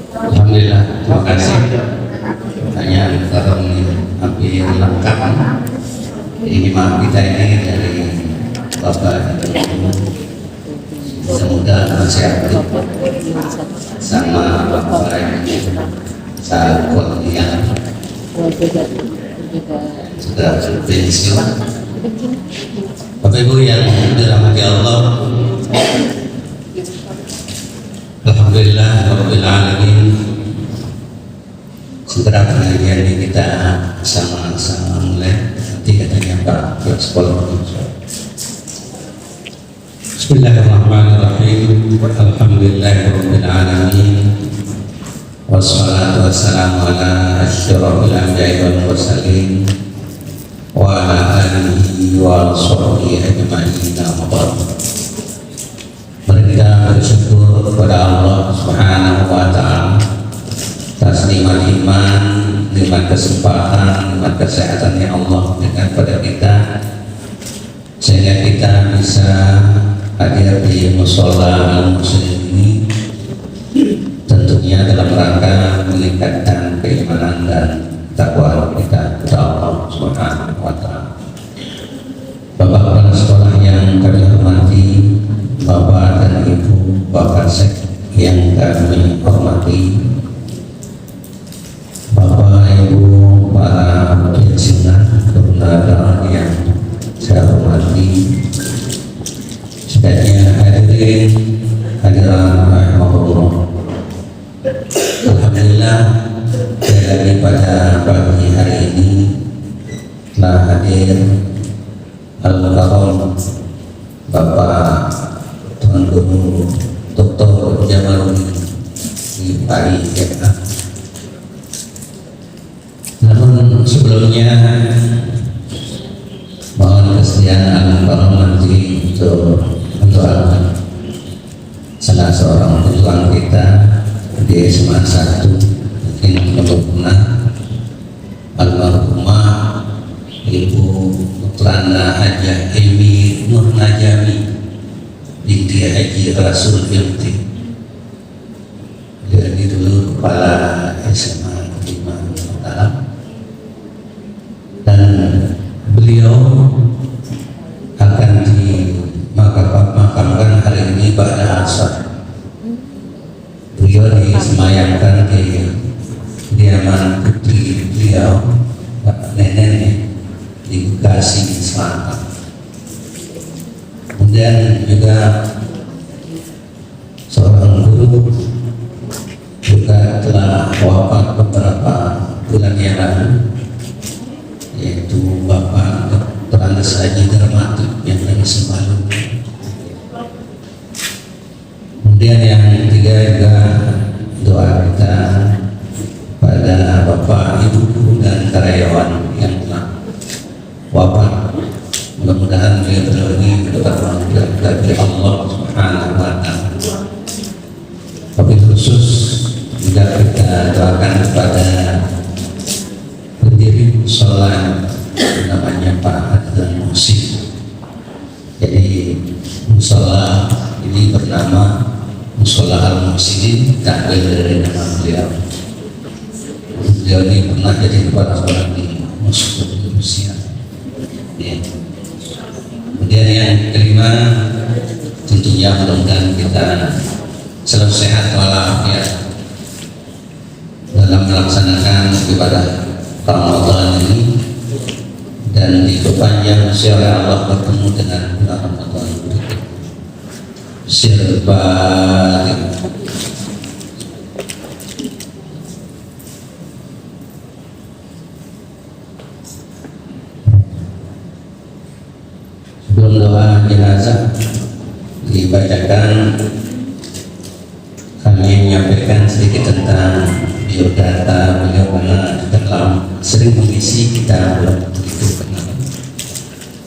Alhamdulillah, terima kasih. Hanya hampir lengkap. Ini maaf kita ini dari Bapak Ibu. Semoga sehat sama Bapak Ibu saat yang sudah pensiun. Bapak Ibu yang dirahmati Allah, alhamdulillah rabbil alamin. Segera pengajian ini kita sama-sama mulai. Nanti katanya Pak sekolah. Bismillahirrahmanirrahim. Alhamdulillahirabbil alamin. Wassalatu wassalamu ala asyrofil anbiya'i wal mursalin wa ala alihi wa sahbihi ajma'in. Kita bersyukur kepada Allah Subhanahu wa taala atas nikmat iman, nikmat kesempatan, nikmat kesehatan yang Allah berikan kepada kita sehingga kita bisa hadir di mushola al-muslim ini, tentunya dalam rangka meningkatkan keimanan dan takwa kita kepada Allah Subhanahu wa taala. Bapak kepala sekolah yang kami hormati, Bapak dan Ibu Bapak Sek yang kami hormati, Bapak Ibu para pensiunan gubernur yang saya hormati, sebaiknya hadirin rahimahullah. Alhamdulillah pada pagi hari ini telah hadir Al-Karom Bapak Tuan Guru Dr. Jamaluddin di Pari Jakarta. Namun sebelumnya mohon kesediaan para menteri untuk mendoakan salah seorang pejuang kita di SMA 1 mungkin belum pernah, almarhumah Ibu Putrana Hajah Emi Nur Najami binti Haji Rasul Binti. Jadi dulu kepala SMA 5 Mataram, dan beliau akan dimakamkan hari ini pada asar. Beliau disemayamkan di kediaman putri beliau, neneknya di Bekasi Selatan. Kemudian juga seorang guru juga telah wafat beberapa bulan yang lalu, yaitu Bapak Dr. Andes Haji Darmatik yang dari Sembalun. Kemudian yang ketiga juga doa kita pada Bapak, Ibu guru dan karyawan yang telah wafat. Mudah-mudahan beliau ini mendapat rahmat dari Allah Subhanahu wa taala. Tapi khusus juga kita doakan kepada pendiri mushola namanya Pak Adnan Musik. Jadi mushola ini bernama Mushola Al-Muslimin, takwil dari nama beliau. Beliau ini pernah jadi kepala sekolah di Moskow, Rusia. Kemudian yang kelima, tentunya mudah-mudahan kita selalu sehat walafiat dalam melaksanakan ibadah Ramadan ini, dan diperpanjang usia oleh Allah bertemu dengan bulan Ramadan berikut. Sirbatik. Sebelum doa jenazah dibacakan, kami menyampaikan sedikit tentang biodata beliau karena dalam sering mengisi kita belum begitu kenal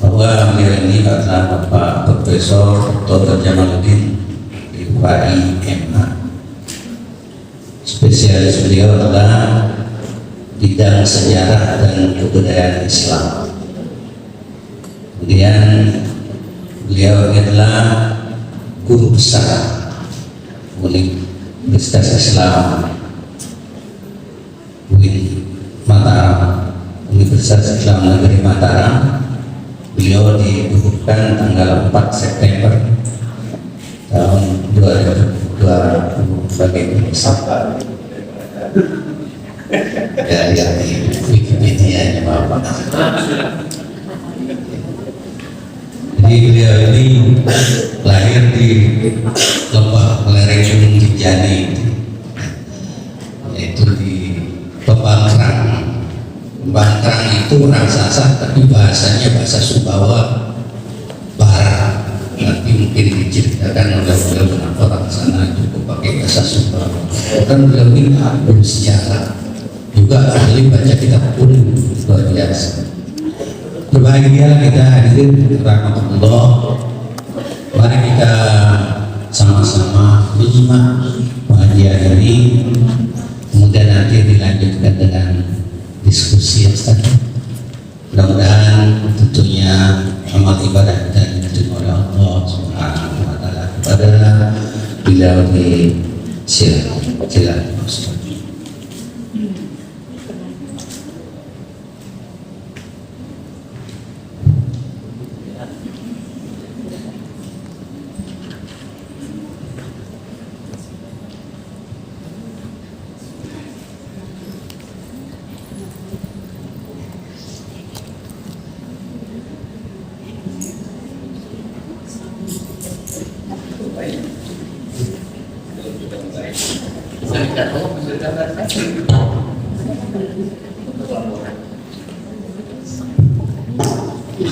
bahwa beliau ini adalah Bapak Profesor Dr. Jamaluddin di UAI MA. Spesialis beliau adalah bidang sejarah dan kebudayaan Islam. Kemudian beliau adalah guru besar Universitas Islam Mataram, Universitas Islam Negeri Mataram. Beliau dikukuhkan tanggal 4 September tahun 2020 sebagai filsafat. Ya, di Wikipedia-nya Bapak. Jadi beliau ini lahir di Lembah Lereng Gunung Rinjani, yaitu di Pembangkrang. Pembangkrang itu raksasa, tapi bahasanya bahasa Sumbawa Barat. Nanti mungkin diceritakan oleh beliau kenapa orang sana cukup pakai bahasa Sumbawa. Kan beliau ini ahli sejarah, juga ahli baca kitab kuno, luar biasa. Berbahagia kita hadirin rahmatullah. Mari kita sama-sama menyimak pengajian ini, kemudian nanti dilanjutkan dengan diskusi yang tadi. Mudah-mudahan tentunya amal ibadah dan diterima oleh Allah Subhanahu wa taala kepada beliau di silakan.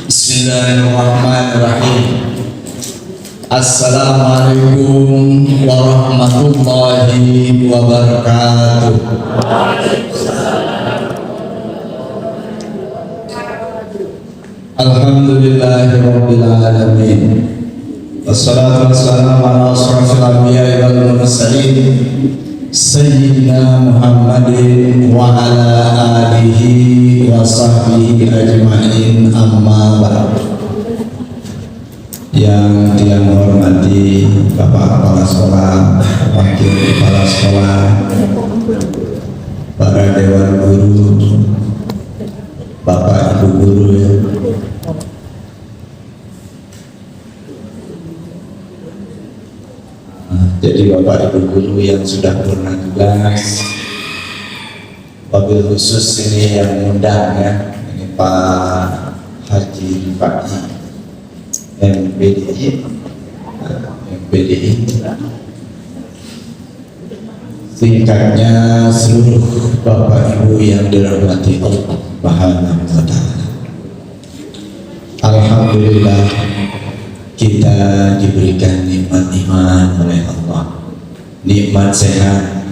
Bismillahirrahmanirrahim. Assalamualaikum warahmatullahi wabarakatuh. Alhamdulillahirabbil alamin. Wassalatu wassalamu ala asyrafil anbiya'i wal mursalin Sayyidina Muhammadin wa ala alihi wa sahbihi ajma'in, amma ba'd. Yang menghormati Bapak Kepala Sekolah, Wakil Kepala Sekolah, para Dewan Guru, Bapak Ibu Guru, jadi Bapak Ibu Guru yang sudah purna tugas, wabil khusus ini yang mengundang ya, ini Pak Haji Fahmi MPDI, tingkatnya seluruh Bapak Ibu yang dirahmati Allah Subhanahu wa taala. Alhamdulillah kita diberikan nikmat iman oleh Allah, nikmat sehat,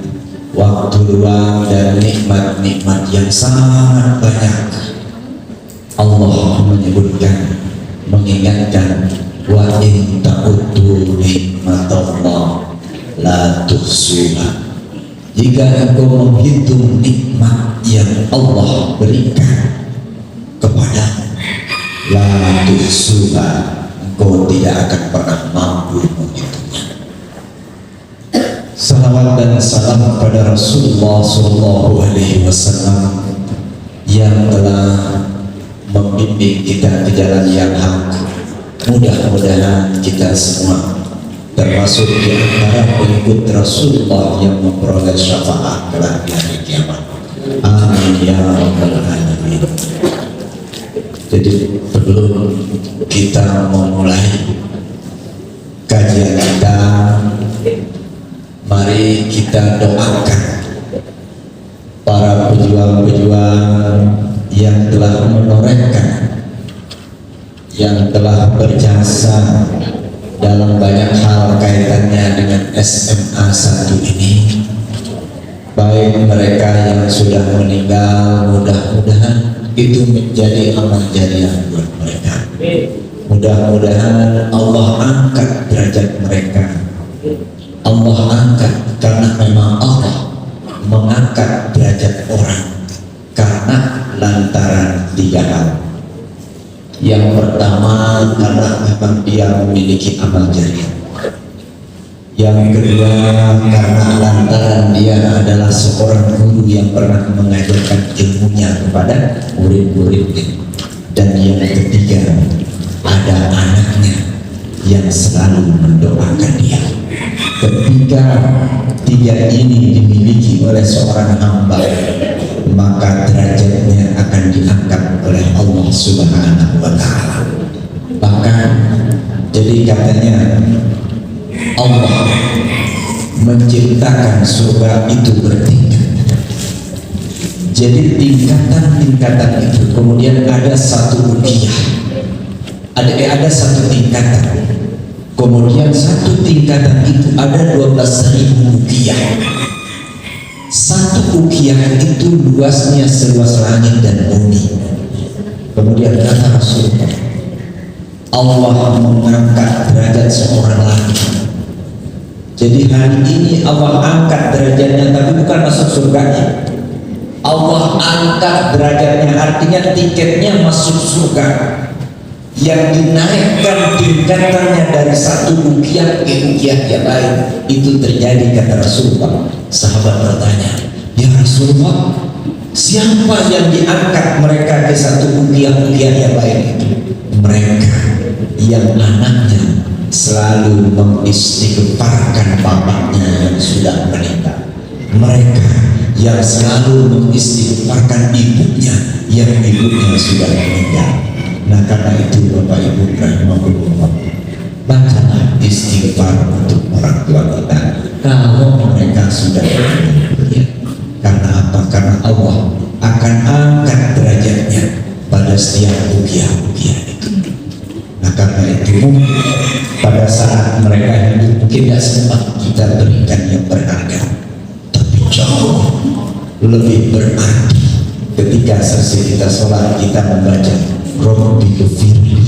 waktu luang, dan nikmat-nikmat yang sangat banyak. Allah menyebutkan, mengingatkan, wa in ta'uddu nikmatallah la tuhsuha. Jika engkau menghitung nikmat yang Allah berikan kepadamu, la tuhsuha, engkau tidak akan pernah mampu menghitungnya. Salawat dan salam kepada Rasulullah SAW yang telah membimbing kita ke jalan yang hak. Mudah-mudahan kita semua termasuk di antara pengikut Rasulullah yang memperoleh syafaat kelak di hari kiamat. Amin ya rabbal alamin. Jadi sebelum kita memulai kajian kita, mari kita doakan para pejuang-pejuang yang telah menorehkan, yang telah berjasa dalam banyak hal kaitannya dengan SMA 1 ini. Baik mereka yang sudah meninggal, mudah-mudahan itu menjadi amal jariah buat mereka. Mudah-mudahan Allah angkat derajat mereka. Allah angkat, karena memang Allah mengangkat derajat orang karena lantaran 3 hal. Yang pertama, karena memang dia memiliki amal jariah. Yang kedua, karena lantaran dia adalah seorang guru yang pernah mengajarkan ilmunya kepada murid-muridnya. Dan yang ketiga, ada anaknya yang selalu mendoakan dia. Ketika tiga ini dimiliki oleh seorang hamba, maka derajatnya akan diangkat oleh Allah Subhanahu wa Ta'ala. Bahkan jadi katanya Allah menciptakan surga itu bertingkat. Jadi tingkatan-tingkatan itu, kemudian ada satu ukiyah, ada satu tingkatan, kemudian satu tingkatan itu ada 12.000 ukiyah. Satu ukiyah itu luasnya seluas langit dan bumi. Kemudian kata Rasulullah, Allah mengangkat derajat seorang lagi. Jadi hari ini Allah angkat derajatnya, tapi bukan masuk surganya. Allah angkat derajatnya, artinya tiketnya masuk surga. Yang dinaikkan tingkatannya dari satu ukiyah ke ukiyah yang lain. Itu terjadi, kata Rasulullah. Sahabat bertanya, ya Rasulullah, siapa yang diangkat mereka ke satu ukiyah-ukiyah yang lain itu? Mereka yang anaknya selalu mengistighfarkan bapaknya yang sudah meninggal. Mereka yang selalu mengistighfarkan ibunya yang ibunya sudah meninggal. Nah, karena itu Bapak Ibu rahimahullah, bacalah istighfar untuk orang tua kita kalau mereka sudah meninggal. Karena apa? Karena Allah akan angkat derajatnya pada setiap ukiyah-ukiyah itu. Nah, karena itu pada saat mereka hidup mungkin tidak sempat kita berikan yang berharga, tapi jauh lebih berarti ketika selesai kita sholat kita membaca Rabbi ghfirli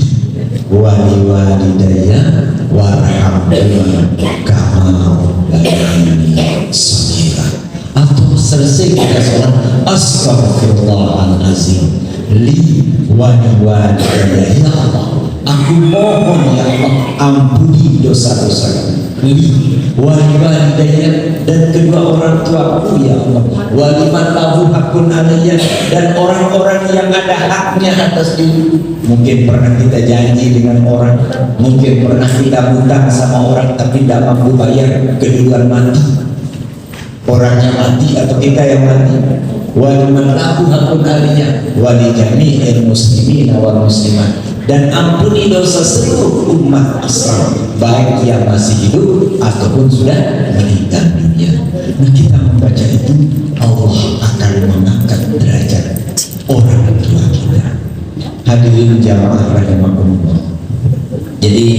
wa liwalidayya warhamhuma kama rabbayani shaghira. Atau selesai kita sholat astaghfirullahalazim li wa liwalidayya, ya Allah, aku mohon ya Allah ampuni dosa-dosaku, li wa liwalidayya, dan kedua orang tuaku ya Allah, wa liman lahu hakun alayya, dan orang-orang yang ada haknya atas diri. Mungkin pernah kita janji dengan orang, mungkin pernah kita hutang sama orang tapi tidak mampu bayar, keduluan mati. Orangnya mati atau kita yang mati. Wa liman lahu hakun alayya wa li jami'il muslimin wal muslimat, dan ampuni dosa seluruh umat Islam, baik yang masih hidup ataupun sudah meninggal dunia. Nah, kita membaca itu, Allah akan mengangkat derajat orang tua kita. Hadirin jamaah rahimakumullah. Jadi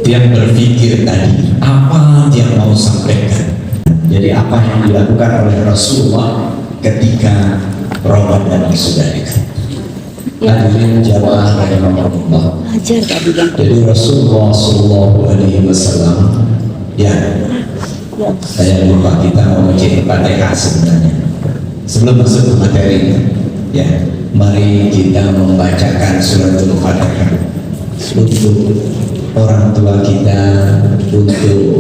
yang berpikir tadi apa yang mau sampaikan. Jadi apa yang dilakukan oleh Rasulullah ketika Ramadan sudah dekat. Hadirin jamaah rahimakumullah. Jadi Rasulullah Shallallahu Alaihi Wasallam, ya, saya lupa kita mau baca Fatihah sebenarnya. Sebelum masuk ke materinya, ya, mari kita membacakan suratul Fatihah untuk orang tua kita, untuk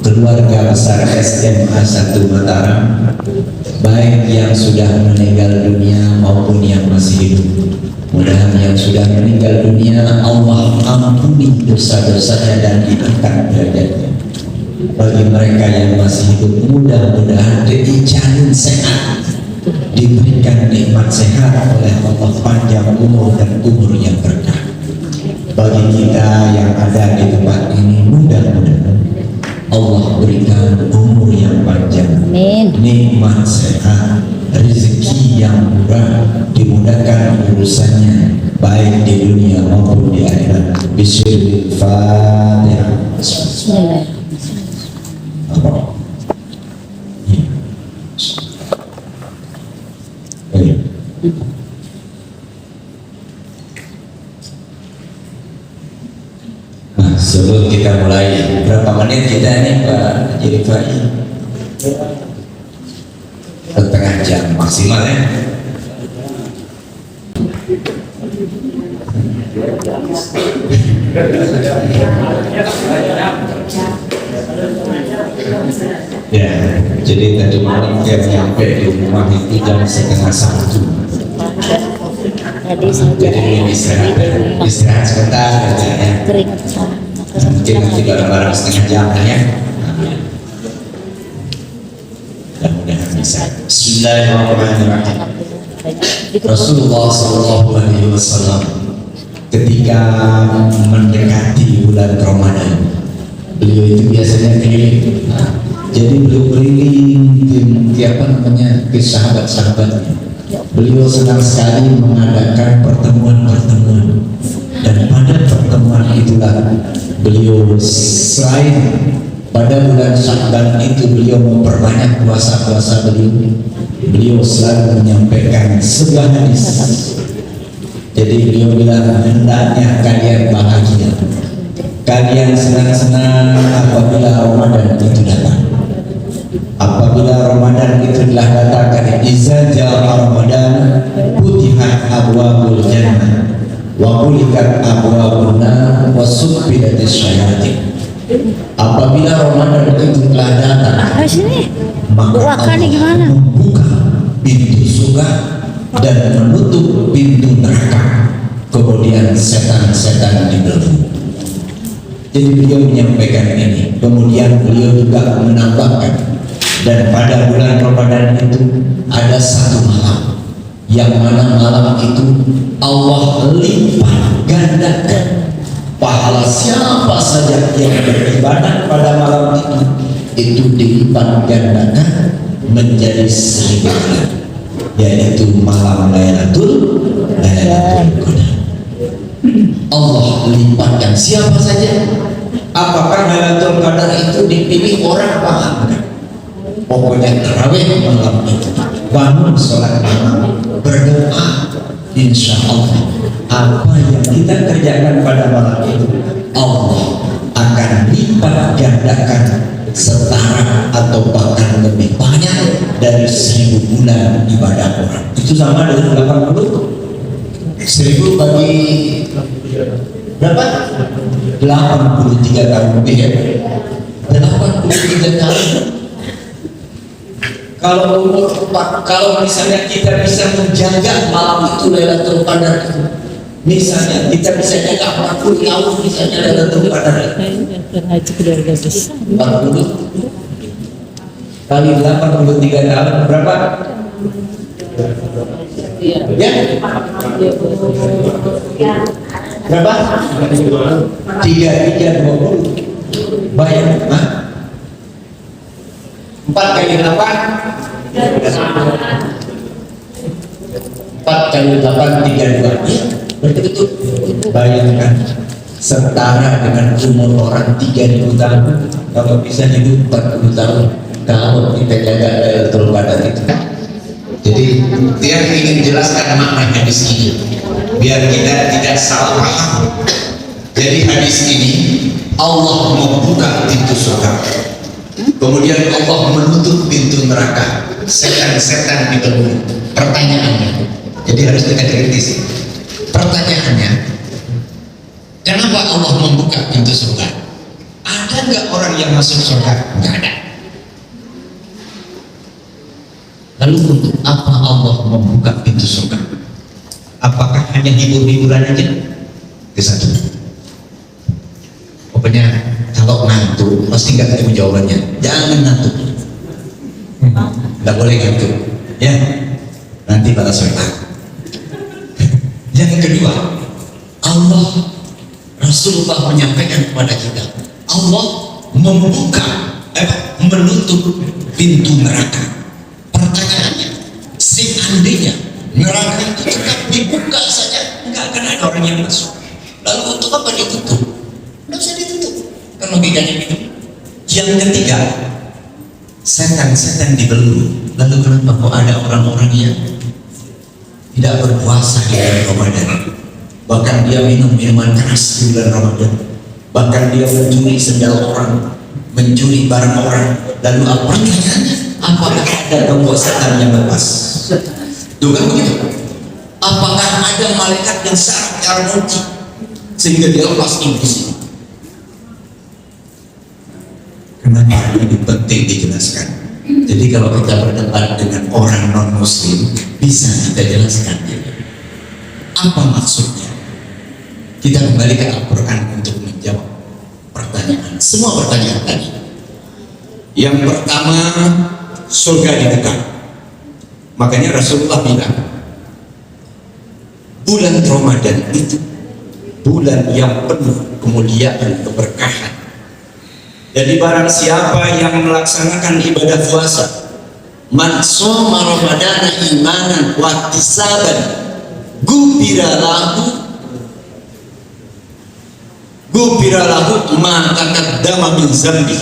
keluarga besar SMA 1 Mataram, baik yang sudah meninggal dunia maupun yang masih hidup. Mudah-mudahan yang sudah meninggal dunia Allah ampuni dosa-dosanya dan diangkat derajatnya. Bagi mereka yang masih hidup, mudah-mudahan dijamin sehat, diberikan nikmat sehat oleh Allah, panjang umur dan umur yang berkah. Bagi kita yang ada di tempat ini, mudah-mudahan Allah berikan umur yang panjang, nikmat sehat, rezeki yang murah, dimudahkan urusannya baik di dunia maupun di akhirat. Bismillahirrahmanirrahim. Nah, sebelum kita mulai, berapa menit kita ini Pak Jirifai? Setengah jam maksimal ya. Ya. Jadi tadi malam dia nyampe di rumah itu jam 1:30. Tadi saya Jadi istirahat sebentar aja ya. keringat sama Mungkin nanti bareng-bareng setengah jam lah ya. Mudah-mudahan bisa. Bismillahirrahmanirrahim. Rasulullah SAW ketika mendekati bulan Ramadan, beliau itu biasanya keliling. Jadi beliau keliling ke sahabat-sahabatnya. Beliau senang sekali mengadakan pertemuan-pertemuan, dan pada pertemuan itulah beliau selain pada bulan Sya'ban itu beliau memperbanyak puasa-puasa beliau selalu menyampaikan sebuah hadis. Jadi beliau bilang, hendaknya kalian bahagia, kalian senang-senang apabila Ramadan itu datang. Apabila Ramadan itu telah datang, iza ja'a Ramadan futihat abwabul jannah wa ghuliqat abwabun nar wa subbidatis syayatin. Apabila Ramadan itu telah datang, maka Allah membuka pintu surga dan menutup pintu neraka, kemudian setan-setan dibelenggu. Jadi beliau menyampaikan ini, kemudian beliau juga menambahkan, dan pada bulan Ramadan itu ada satu malam yang mana malam itu Allah lipat gandakan pahala siapa saja yang beribadah pada malam itu dilipat gandakan menjadi 1000 bulan, yaitu malam Lailatul Qadar. Allah lipatkan siapa saja. Apakah Lailatul Qadar itu dipilih orang paham? Pokoknya tarawih malam itu, bangun sholat malam, berdoa, insya Allah apa yang kita kerjakan pada malam itu Allah akan lipat gandakan setara atau bahkan lebih banyak dari 1000 bulan ibadah orang. Itu sama dengan 80. 1000 bagi berapa? 83 tahun lebih ya. 83 tahun. Kalau misalnya kita bisa menjaga malam itu Lailatul Qadar, misalnya kita bisa jaga 40 tahun misalnya Lailatul Qadar, 40 kali 83 tahun berapa? Ya? Berapa? 3 20. Bayang, 4 kali 8 32. Betul-betul. Bayangkan setara dengan umur orang 3000 tahun. Kalau bisa hidup 40 tahun, kalau kita jaga Lailatul Qadar itu. Jadi dia ingin jelaskan makna hadis ini biar kita tidak salah paham. Jadi hadis ini Allah membuka pintu surga, kemudian Allah menutup pintu neraka, setan-setan dibelenggu. Pertanyaannya, jadi harus kita kritis. Pertanyaannya, kenapa Allah membuka pintu surga? Ada nggak orang yang masuk surga? Nggak ada. Lalu untuk apa Allah membuka pintu surga? Apakah hanya hibur-hiburan aja? Itu satu. Pokoknya kalau ngantuk pasti nggak ketemu jawabannya. Jangan ngantuk. Nggak boleh ngantuk. Ya, nanti balas WA. Yang kedua, Allah, Rasulullah menyampaikan kepada kita, Allah menutup pintu neraka. Pertanyaannya, seandainya neraka itu tetap dibuka saja, nggak akan ada orang yang masuk. Lalu untuk apa ditutup? Nggak usah ditutup. Kan logikanya gitu. Yang ketiga, setan-setan dibelenggu. Lalu kenapa kok ada orang-orang yang tidak berpuasa di bulan Ramadan? Bahkan dia minum minuman keras di bulan Ramadan. Bahkan dia mencuri sendal orang, mencuri barang orang. Lalu apa pertanyaannya? Apakah ada kelompok setan yang lepas? Tuh kan begitu. Apakah ada malaikat yang secara muncul sehingga dia lepas inklusi? Kenapa ini penting dijelaskan? Jadi kalau kita berdebat dengan orang non-muslim, bisa kita jelaskan apa maksudnya. Kita kembali ke Al-Quran untuk menjawab pertanyaan, semua pertanyaan tadi. Yang pertama, surga dibuka. Makanya Rasulullah bilang, bulan Ramadan itu bulan yang penuh kemuliaan, keberkahan. Jadi barang siapa yang melaksanakan ibadah puasa, man shoma ramadana imanan wa ihtisaban, ghufira lahu ma taqaddama min zambi.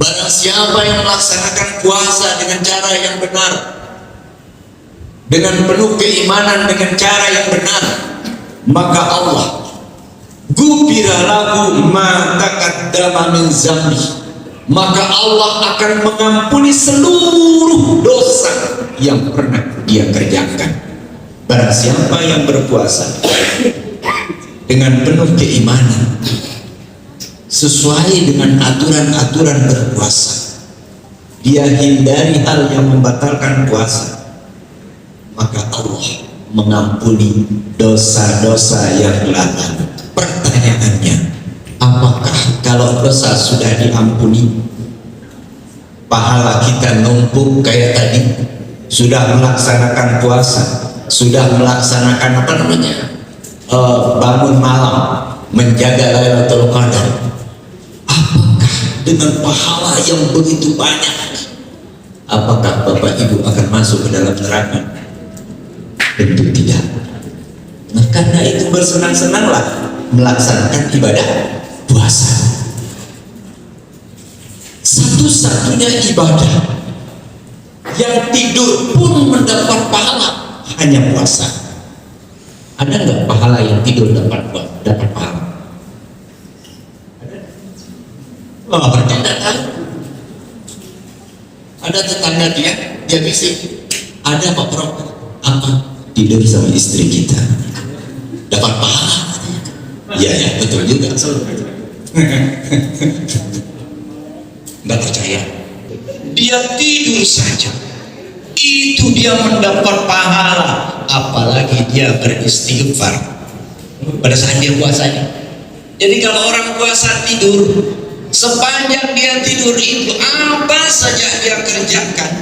Barang siapa yang melaksanakan puasa dengan cara yang benar, dengan penuh keimanan, dengan cara yang benar, maka Allah ghufira lahu ma taqaddama min zambi, maka Allah akan mengampuni seluruh dosa yang pernah dia kerjakan. Barang siapa yang berpuasa dengan penuh keimanan, sesuai dengan aturan-aturan berpuasa, dia hindari hal yang membatalkan puasa, maka Allah mengampuni dosa-dosa yang lalu. Pertanyaannya, apakah kalau dosa sudah diampuni, pahala kita numpuk kayak tadi? Sudah melaksanakan puasa, sudah melaksanakan bangun malam, menjaga Lailatul Qadar, apakah dengan pahala yang begitu banyak, apakah Bapak Ibu akan masuk ke dalam neraka? Tentu tidak. Nah, karena itu bersenang-senanglah melaksanakan ibadah puasa. Satu-satunya ibadah yang tidur pun mendapat pahala hanya puasa. Ada nggak pahala yang tidur dapat pahala? Oh, tidak tahu. Ada tetangga dia bisik, ada Pak Prof, apa tidur sama istri kita dapat pahala? Ya betul juga. Nggak percaya? Dia tidur saja, itu dia mendapat pahala. Apalagi dia beristighfar pada saat dia puasanya. Jadi kalau orang puasa tidur, sepanjang dia tidur itu apa saja dia kerjakan,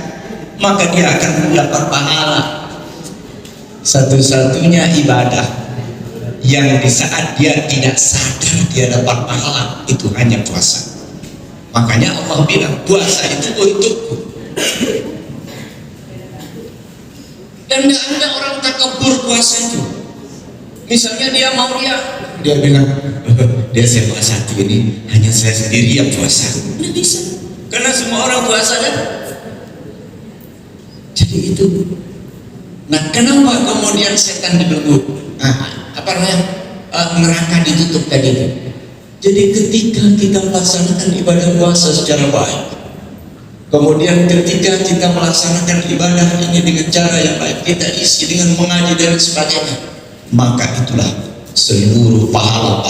maka dia akan mendapat pahala. Satu-satunya ibadah yang di saat dia tidak sadar dia dapat pahala itu hanya puasa. Makanya Allah bilang puasa itu untukku. Dan tidak ada orang takabur puasa itu. Misalnya dia bilang, dia saya puasa ini hanya saya sendiri yang puasa. Tidak bisa, karena semua orang puasa kan. Jadi itu. Nah, kenapa kemudian setan dibelenggu? Neraka ditutup tadi. Jadi ketika kita melaksanakan ibadah puasa secara baik, kemudian ketika kita melaksanakan ibadah ini dengan cara yang baik, kita isi dengan mengaji dan sebagainya, maka itulah seluruh pahala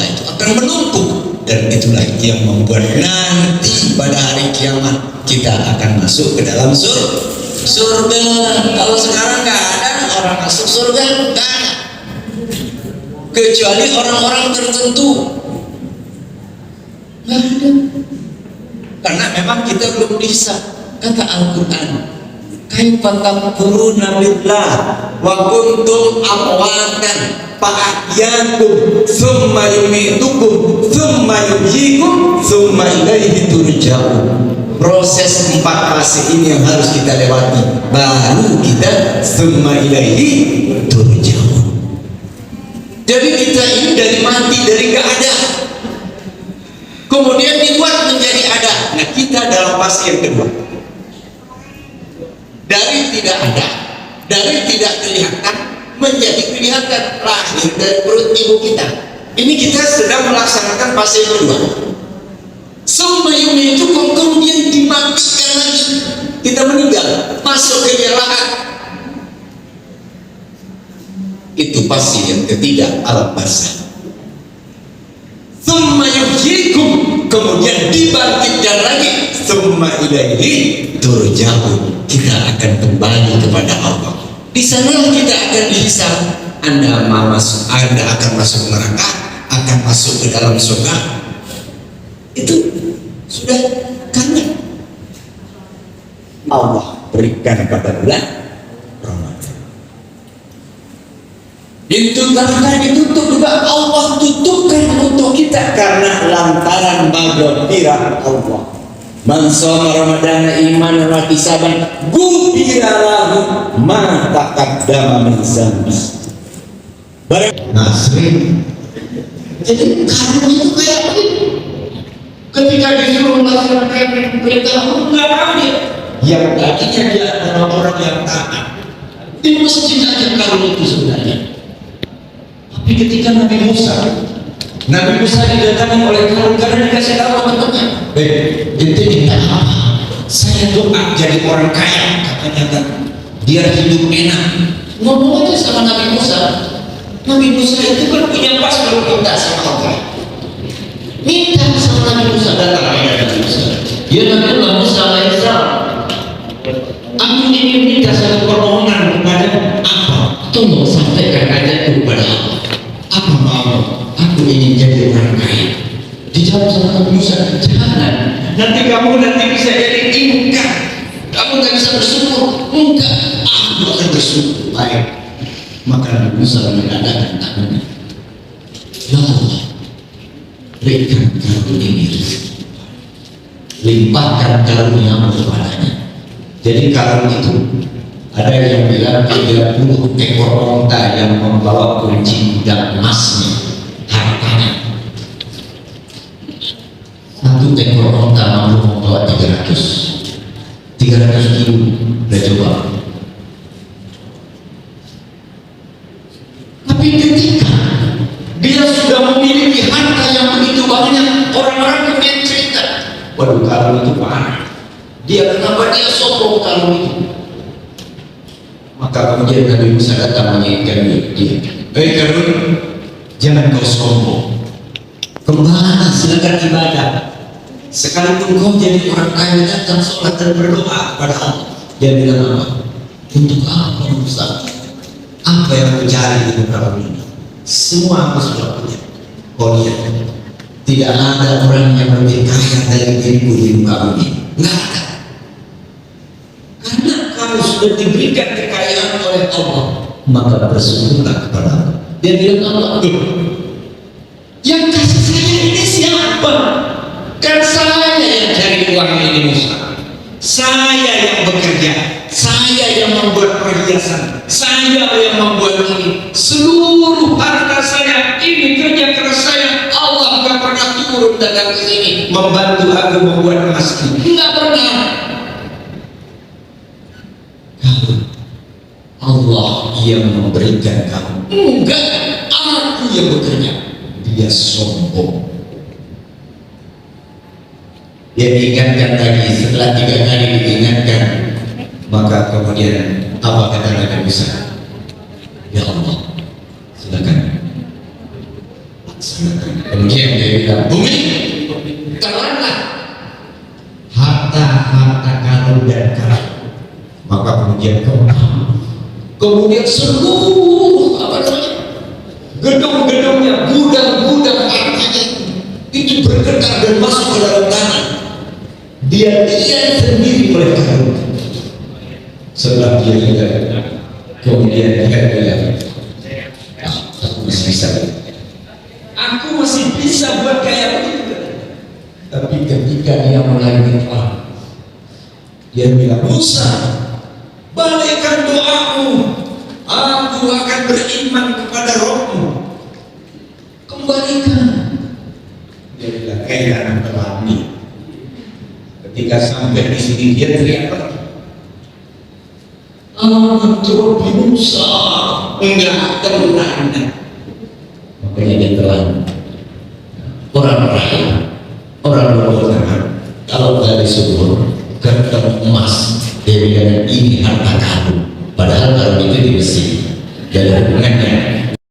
itu akan menumpuk, dan itulah yang membuat nanti pada hari kiamat kita akan masuk ke dalam surga. Kalau sekarang nggak ada orang masuk surga, nggak ada, kecuali orang-orang tertentu. Nggak ada. Karena memang kita belum bisa. Kata Al-Quran, kaifa takfuruna billah wa kuntum amwatan fa ahyakum tsumma yumitukum tsumma yuhyikum tsumma ilaihi turja'un. Proses 4 fase ini yang harus kita lewati, baru kita tsumma ilaihi turja'un. Jadi kita ini dari mati, dari nggak ada, kemudian dibuat menjadi ada. Nah, kita dalam fase yang kedua, dari tidak ada, dari tidak kelihatan menjadi kelihatan, lahir dari perut ibu kita. Ini kita sedang melaksanakan fase yang kedua. Semuanya itu kemudian dimatikan lagi, kita meninggal, masuk ke lahat. Itu fase yang ketiga, alam basah. Tsumma yuhyikum, kemudian dibangkitkan lagi, summa ilaihi turja'un, kita akan kembali kepada Allah. Di sana kita akan dihisab. Anda akan masuk neraka, akan masuk ke dalam surga. Itu sudah karena Allah berikan pada bulan Ramadan. Itu karena ditutup juga, Allah tutupkan untuk kita karena lantaran maghfirah Allah. Man shoma ramadhana imanan wa ihtisaban ghufira lahu ma taqaddama min dzambi. Nasrin. Jadi karena itu kayak begitu. Ketika disuruh melaksanakan perintah Allah, nggak mau dia. Yang tadinya dia adalah orang yang taat di masjid aja kalau itu sebenarnya. Tapi ketika Nabi Musa didatangi oleh Karun karena dikasih tahu teman-temannya, ente minta apa? Saya doa jadi orang kaya, katanya kan, biar hidup enak. Ngomong aja sama Nabi Musa. Nabi Musa itu kan punya pas kalau minta sama Allah. Minta sama Nabi Musa, datang Nabi Musa. Ya Nabi Musa alaihissalam, aku ingin minta satu permohonan kepada apa? Tolong sampaikan aja kepada Allah. Apa mau? Aku ingin jadi orang kaya. Dijawab sama Nabi Musa, jangan. Nanti kamu bisa jadi ingkar. Kamu nggak bisa bersyukur. Enggak, aku akan bersyukur. Baik. Maka Nabi Musa mengadakan tangannya. Ya Allah, berikan karunia ini, limpahkan karunia kepadanya. Jadi karun itu ada yang bilang 30 ekor onta yang membawa kunci dan emasnya, hartanya. Satu ekor onta mampu membawa 300 kilo. Udah coba. Tapi ketika dia sudah memiliki harta yang begitu banyak, orang-orang kemudian cerita, waduh karun itu parah. Kenapa dia sombong karun itu? Maka kemudian Nabi Musa datang mengingatkan dia, Karun, jangan kau sombong. Kembali silakan ibadah. Sekalipun kau jadi orang kaya, datang sholat dan berdoa kepada Allah. Dia bilang apa? Untuk apa Musa? Apa yang mencari di muka ini? Semua aku sudah punya. Kau lihat, tidak ada orang yang lebih kaya dari diriku di muka ini. Nggak ada. Karena kamu sudah diberikan kekayaan oleh Allah, maka bersyukurlah kepada Allah. Dia bilang Allah, yang kasih saya ini siapa? Kan saya yang cari uang ini Musa. Saya yang bekerja, saya yang membuat perhiasan, saya yang membuat ini. Seluruh harta saya ini kerja keras saya. Allah nggak pernah turun datang ke sini membantu aku membuat emas ini. Nggak pernah. Kalau Allah yang memberikan kamu, enggak, aku yang bekerja. Dia sombong. Dia diingatkan lagi, setelah 3 kali diingatkan, maka kemudian apa kata Nabi Musa? Ya Allah, silakan laksanakan. Kemudian dia bilang, bumi, telanlah harta-harta karun dan karat. Maka kemudian kemudian seluruh gedung-gedungnya, gudang-gudang hartanya itu bergetar dan masuk ke dalam tanah. Dia sendiri oleh karun. Setelah dia lihat, kemudian dia bilang, aku masih bisa. Aku masih bisa buat kayak begitu. Tapi ketika dia mulai berdoa, dia bilang, Musa, balikkan doamu. Aku akan beriman kepada Rohmu. Kembalikan. Dia bilang, kayak anak terlambat. Ketika sampai di sini dia teriak lagi, Rabbi Musa, enggak tenang. Makanya dia telan orang-orang